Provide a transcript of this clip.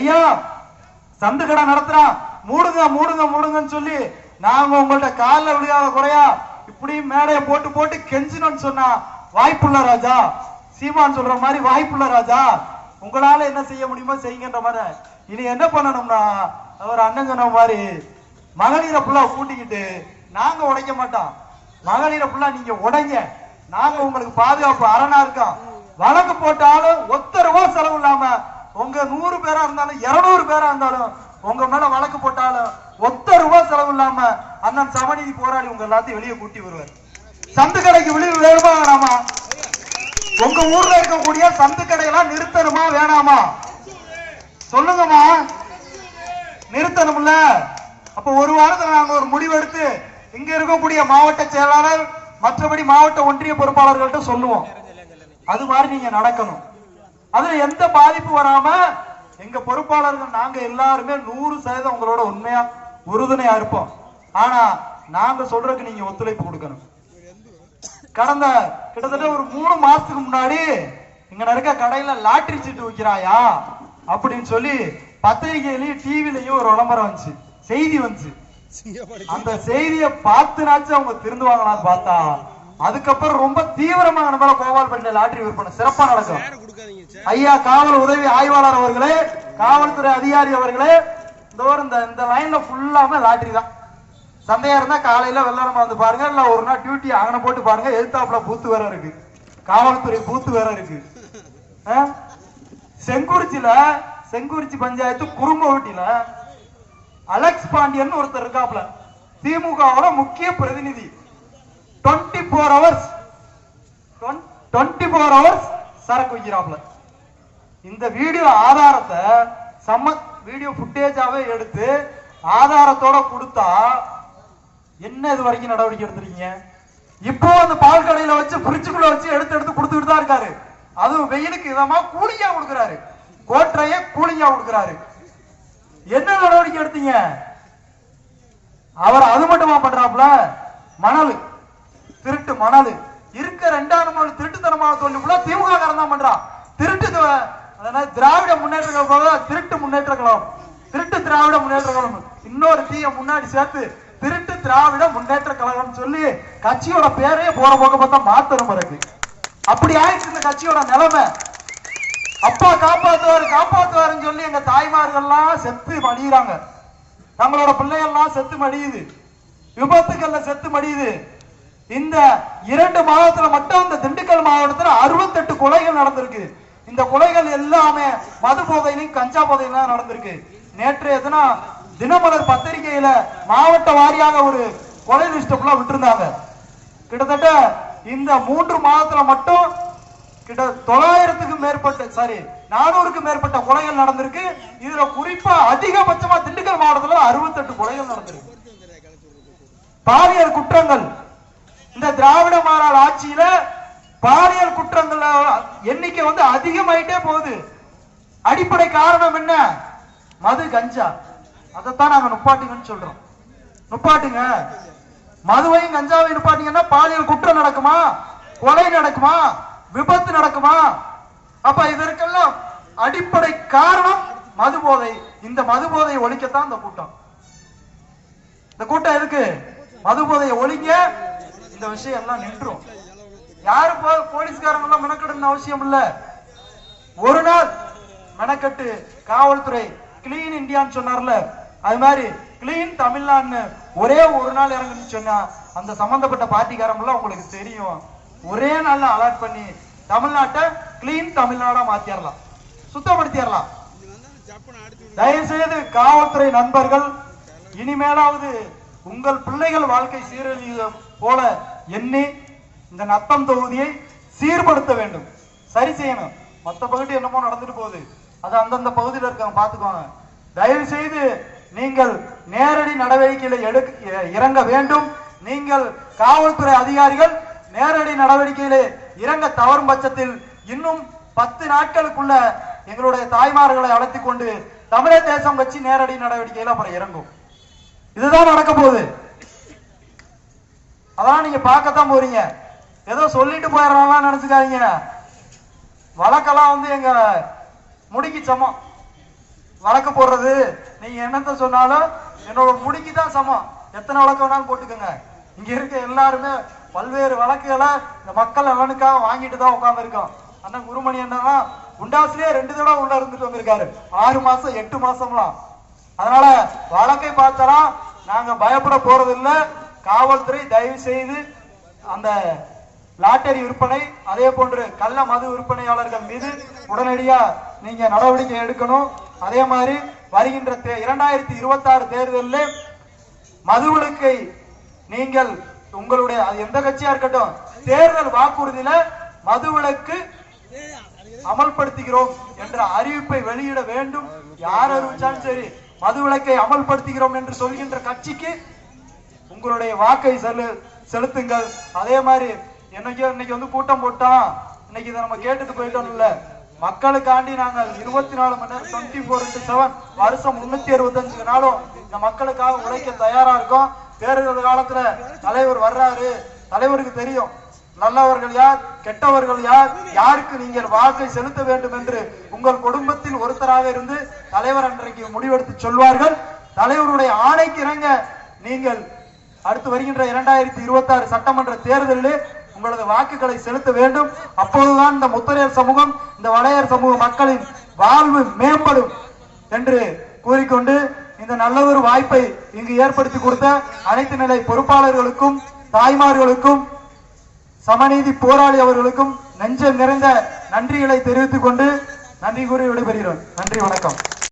ஐயா சந்து கடை நடத்துறான், மூடுங்க மூடுங்க மூடுங்கன்னு சொல்லி நாங்க உங்கள்ட்ட காலில் விழுகாத குறையா இப்படி மேடைய போட்டு போட்டு கெஞ்சினோன்னு சொன்னா வாய்ப்புள்ள ராஜா, சீமான் சொல்ற மாதிரி வாய்ப்புள்ள ராஜா, உங்களால என்ன செய்ய முடியுமோ செய்யுங்கன்ற மாதிரி. இனி என்ன பண்ணணும்னா அவர் அண்ணன் சொன்ன மாதிரி மகளிரை ஃபுல்லா கூட்டிக்கிட்டு நாங்க உடைக்க மாட்டோம், மகளிரை ஃபுல்லா நீங்க உடைங்க, நாங்க உங்களுக்கு பாதுகாப்பு அரணா இருக்கோம். வழக்கு போட்டாலும் ஒத்த ரூபா செலவு இல்லாம உங்க 100 பேரா இருந்தாலும் 200 பேரா இருந்தாலும் உங்க மேல வழக்கு போட்டாலும் ஒத்த ரூபா செலவு இல்லாம அண்ணன் சமநீதி போராடி உங்க எல்லாத்தையும் வெளியே கூட்டி வருவார். சந்து கடைக்கு விழிவு வேணுமா வேணாமா? உங்க ஊர்ல இருக்கக்கூடிய சந்து கடையெல்லாம் நிறுத்தணுமா வேணாமா? சொல்லுங்கம்மா. நிறுத்தணும்ல. அப்ப ஒரு வாரத்துல நாங்க ஒரு முடிவெடுத்து இங்க இருக்கக்கூடிய மாவட்ட செயலாளர் மற்றபடி மாவட்ட ஒன்றிய பொறுப்பாளர்கள்ட்ட சொல்லுவோம். அது மாதிரி நீங்க நடக்கணும். அதுல எந்த பாதிப்பு வராம எங்க பொறுப்பாளர்கள் நாங்க எல்லாருமே 100% உங்களோட உண்மையா உறுதுணையா இருப்போம். ஆனா நாங்க சொல்றதுக்கு நீங்க ஒத்துழைப்பு கொடுக்கணும். கடந்த கிட்டத்தட்ட ஒரு 3 மாசத்துக்கு முன்னாடி இங்க இருக்க கடையில லாட்டரி சீட்டு வைக்கிறாயா அப்படின்னு சொல்லி பத்திரிகையிலயும் டிவிலையும் ஒரு விளம்பரம் வந்துச்சு, செய்தி வந்துச்சு. அந்த செய்தியை பார்த்துனாச்சும் அவங்க திருந்துவாங்களான்னு பார்த்தா அதுக்கப்புறம் ரொம்ப தீவிரமாக நம்மளால கோபால்பட்டியில லாட்டரி விற்பனை சிறப்பா நடக்கும். ஐயா காவல் உதவி ஆய்வாளர் அவர்களே, காவல்துறை அதிகாரி அவர்களே, இந்த லைன்ல ஃபுல்லாம லாட்டரி தான். சந்தையா இருந்தா காலையில வெள்ளரமா வந்து பாருங்க, இல்ல ஒரு நாள் டியூட்டி அங்கன போட்டு பாருங்க, எழுத்தாப்புல பூத்து வேற இருக்கு, காவல்துறை பூத்து வேற இருக்கு. செங்குறிச்சி பஞ்சாயத்து குறும்பவட்டியில அலெக்ஸ் பாண்டியன் ஒருத்தர் இருக்காப்ல, திமுகவோட முக்கிய பிரதிநிதி. 24 ஹவர்ஸ் சரக்கு வைக்கிறாப்ல. இந்த வீடியோ ஆதாரத்தை வீடியோ புட்டேஜாவே எடுத்து ஆதாரத்தோட கொடுத்தா என்ன இது வரைக்கும் நடவடிக்கை எடுத்துருக்கீங்க? இப்போ அந்த பால் கடையில வச்சு பிரிட்ஜுக்குள்ள வச்சு எடுத்து கொடுத்துட்டு தான் இருக்காரு. அதுவும் வெயிலுக்கு இதமா கூலிங்கா கொடுக்கிறாரு, கோட்டைய கூலிங்கா கொடுக்கிறாரு. என்ன நடவடிக்கை எடுத்தீங்க? அவர் அது மட்டுமா பண்றாப்ல? மணல் திருட்டு, மணல் இருக்க 2ஆம் நாள் திருட்டுத்தனமான தொழில் திமுக காரன் தான் பண்றான். திருட்டு திராவிட முன்னேற்ற கழகம், திருட்டு முன்னேற்ற கழகம், திருட்டு திராவிட முன்னேற்ற கழகம், இன்னொரு தீய முன்னாடி சேர்த்து திருட்டு திராவிட முன்னேற்ற கழகம் சொல்லி கட்சியோட பேரே போற போக பார்த்தா மாத்தணும் இருக்கு. அப்படி ஆயிடுச்சு இந்த கட்சியோட நிலைமை. அப்பா காப்பாத்துவாருன்னு சொல்லி எங்க தாய்மார்கள்லாம் செத்து மடியுறாங்க, தங்களோட பிள்ளைகள்லாம் செத்து மடியுது, விபத்துக்கள்ல செத்து மடியுது. இந்த 2 மாதத்துல மட்டும் இந்த திண்டுக்கல் மாவட்டத்துல 68 கொலைகள் நடந்திருக்கு. இந்த கொலைகள் எல்லாமே மது போதையிலும் கஞ்சா போதையிலும் நடந்திருக்கு. நேற்றைய தினம் தினமலர் பத்திரிகையில மாவட்ட வாரியாக ஒரு கொலை லிஸ்ட் ஃபுல்லா விட்டுருந்தாங்க. கிட்டத்தட்ட இந்த 3 மாதத்துல மட்டும் 400க்கும் மேற்பட்ட கொலைகள் நடந்திருக்கு. இதுல குறிப்பா அதிகபட்சமா திண்டுக்கல் மாவட்டத்துல 68 கொலைகள் நடந்திருக்கு. பாலியல் குற்றங்கள், இந்த திராவிட மாடல் ஆட்சியில பாலியல் குற்றங்கள் எண்ணிக்கை அதிகமாயிட்டே போகுது. அடிப்படை காரணம் என்ன? மது, கஞ்சா. அதைத்தான் நாங்க நுப்பாட்டுங்கன்னு சொல்றோம். நுப்பாட்டுங்க, மதுவையும் கஞ்சாவையும் நுப்பாட்டீங்கன்னா பாலியல் குற்றம் நடக்குமா, கொலை நடக்குமா, விபத்து நடக்குமா? அப்ப இதற்கெல்லாம் அடிப்படை காரணம் மது போதை. இந்த மது போதையை ஒழிக்கத்தான் இந்த கூட்டம். இந்த கூட்டம் எதுக்கு? மது போதையை ஒழிக்க. இந்த விஷயம் எல்லாம் நின்றும். யாரு போலீஸ்காரங்க எல்லாம் மெனக்கெடுன்னு அவசியம் இல்ல. ஒரு நாள் மெனக்கட்டு காவல்துறை கிளீன் இந்தியான்னு சொன்னார்ல, அது மாதிரி கிளீன் தமிழ்நாடுன்னு ஒரே ஒரு நாள் இறங்குன்னு சொன்னா அந்த சம்பந்தப்பட்ட பார்ட்டிக்காரங்க உங்களுக்கு தெரியும். ஒரே நாள்ல அலர்ட் பண்ணி தமிழ்நாட்டை கிளீன் தமிழ்நாடா மாத்திரலாம், சுத்தப்படுத்திடலாம். தயவு செய்து காவல்துறை நண்பர்கள் இனிமேலாவது உங்கள் பிள்ளைகள் வாழ்க்கை சீரழியும் போல எண்ணி இந்த நத்தம் தொகுதியை சீர்படுத்த வேண்டும், சரி செய்யணும். மற்ற பகுதி என்னமோ நடந்துட்டு போகுது, அது அந்தந்த பகுதியில் இருக்காங்க, பார்த்துக்கோங்க. தயவு செய்து நீங்கள் நேரடி நடவடிக்கையில இறங்க வேண்டும். நீங்கள் காவல்துறை அதிகாரிகள் நேரடி நடவடிக்கையில இறங்க தவறும் பட்சத்தில் இன்னும் 10 நாட்களுக்குள்ள எங்களுடைய தாய்மார்களை அழைத்துக் கொண்டு தமிழர் தேசம் கட்சி நேரடி நடவடிக்கையில அப்புறம் இறங்கும். இதுதான் நடக்க போகுது. அதான் நீங்க பார்க்கத்தான் போறீங்க. ஏதோ சொல்லிட்டு போயிடலாம் நினைச்சுக்காதீங்க. வழக்கெல்லாம் எங்க முடிக்கு சமம். வழக்கு போடுறது நீங்க என்னத்த சொன்னாலும் என்னோட முடிக்கு தான் சமம். எத்தனை வழக்கு வேணாலும் போட்டுக்கோங்க. இங்க இருக்க எல்லாருமே பல்வேறு வழக்குகளை இந்த மக்கள் நலனுக்காக வாங்கிட்டு தான் உட்கார்ந்து இருக்கோம். அண்ணன் குருமணி என்னன்னா குண்டாஸ்லயே 2 தடவை உள்ள இருந்துட்டு வந்திருக்காரு, 6 மாசம் 8 மாசம்லாம். அதனால வழக்கை பார்த்தாலும் நாங்க பயப்பட போறது இல்ல. காவல்துறை தயவு செய்து அந்த லாட்டரி விற்பனை அதே போன்று கள்ள மது விற்பனையாளர்கள் மீது உடனடியா நீங்க நடவடிக்கை எடுக்கணும். அதே மாதிரி வருகின்ற 2026 தேர்தலில் மதுவிலக்கை நீங்கள் உங்களுடைய எந்த கட்சியா இருக்கட்டும் தேர்தல் வாக்குறுதியில மதுவிலக்கு அமல்படுத்துகிறோம் என்ற அறிவிப்பை வெளியிட வேண்டும். யார் அறிவிச்சாலும் சரி மதுவிலக்கை அமல்படுத்துகிறோம் என்று சொல்கின்ற கட்சிக்கு உங்களுடைய வாக்கை செலுத்துங்கள். அதே மாதிரி இன்னைக்கு வந்து கூட்டம் போட்டோம், இன்னைக்கு இதை நம்ம கேட்டுட்டு போயிட்டோம் இல்ல, மக்களுக்காண்டி நாங்கள் 24 மணி நேரம் 24/7 வருஷம் 365 நாளும் இந்த மக்களுக்காக உழைக்க தயாரா இருக்கோம். தேர்தல் காலத்துல தலைவர் வர்றாரு, தலைவருக்கு தெரியும் நல்லவர்கள் யார் கெட்டவர்கள் யார், யாருக்கு நீங்கள் வாக்கை செலுத்த வேண்டும் என்று உங்கள் குடும்பத்தில் ஒருத்தராக இருந்து தலைவர் அன்றைக்கு முடிவெடுத்து சொல்வார்கள். தலைவருடைய ஆணைக்கு இணங்க நீங்கள் அடுத்து வருகின்ற 2026 சட்டமன்ற தேர்தலில் உங்களது வாக்குகளை செலுத்த வேண்டும். அப்போதுதான் இந்த முத்தரையர் சமூகம் இந்த வளையர் சமூக மக்களின் வாழ்வு மேம்படும் என்று கூறிக்கொண்டு இந்த நல்ல ஒரு வாய்ப்பை இங்கு ஏற்படுத்தி கொடுத்த அனைத்து நிலை பொறுப்பாளர்களுக்கும் தாய்மார்களுக்கும் சமநீதி போராளி அவர்களுக்கும் நெஞ்சம் நிறைந்த நன்றிகளை தெரிவித்துக் கொண்டு நன்றி கூறி விடைபெறுகிறோம். நன்றி, வணக்கம்.